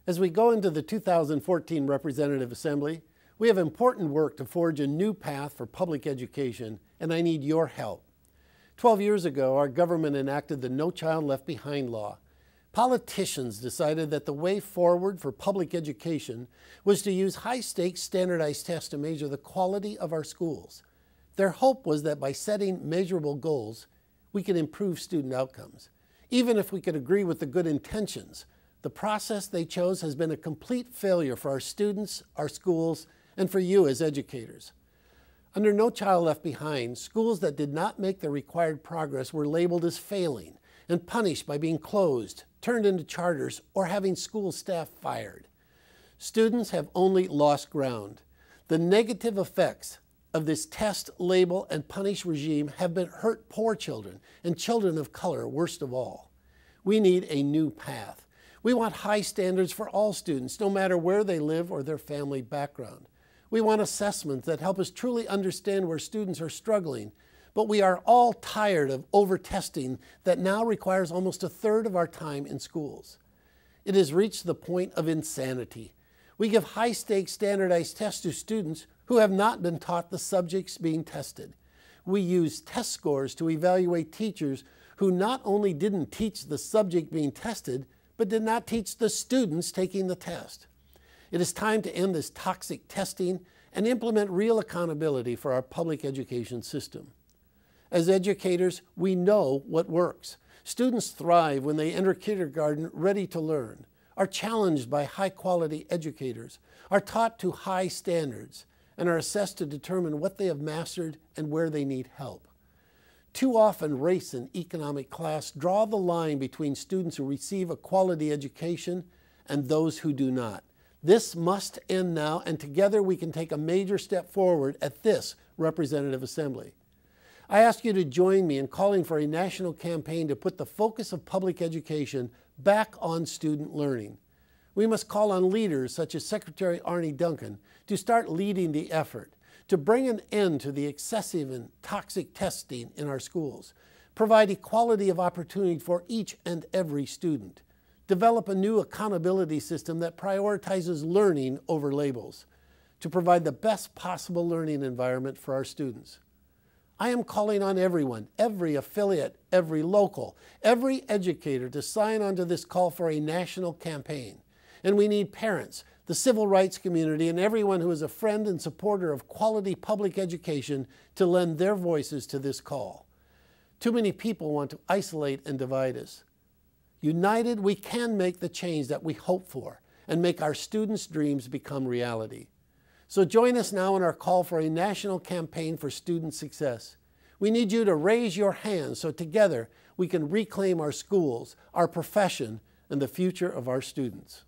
As we go into the 2014 Representative Assembly, we have important work to forge a new path for public education, and I need your help. 12 years ago, our government enacted the No Child Left Behind law. Politicians decided that the way forward for public education was to use high-stakes standardized tests to measure the quality of our schools. Their hope was that by setting measurable goals, we could improve student outcomes. Even if we could agree with the good intentions, the process they chose has been a complete failure for our students, our schools, and for you as educators. Under No Child Left Behind, schools that did not make the required progress were labeled as failing and punished by being closed, turned into charters, or having school staff fired. Students have only lost ground. The negative effects of this test, label, and punish regime have been hurt poor children and children of color worst of all. We need a new path. We want high standards for all students, no matter where they live or their family background. We want assessments that help us truly understand where students are struggling, but we are all tired of over-testing that now requires almost a third of our time in schools. It has reached the point of insanity. We give high-stakes standardized tests to students who have not been taught the subjects being tested. We use test scores to evaluate teachers who not only didn't teach the subject being tested, but did not teach the students taking the test. It is time to end this toxic testing and implement real accountability for our public education system. As educators, we know what works. Students thrive when they enter kindergarten ready to learn, are challenged by high-quality educators, are taught to high standards, and are assessed to determine what they have mastered and where they need help. Too often, race and economic class draw the line between students who receive a quality education and those who do not. This must end now, and together we can take a major step forward at this Representative Assembly. I ask you to join me in calling for a national campaign to put the focus of public education back on student learning. We must call on leaders such as Secretary Arne Duncan to start leading the effort, to bring an end to the excessive and toxic testing in our schools, provide equality of opportunity for each and every student, develop a new accountability system that prioritizes learning over labels, to provide the best possible learning environment for our students. I am calling on everyone, every affiliate, every local, every educator to sign on to this call for a national campaign. And we need parents, the civil rights community, and everyone who is a friend and supporter of quality public education to lend their voices to this call. Too many people want to isolate and divide us. United, we can make the change that we hope for and make our students' dreams become reality. So join us now in our call for a national campaign for student success. We need you to raise your hands so together we can reclaim our schools, our profession, and the future of our students.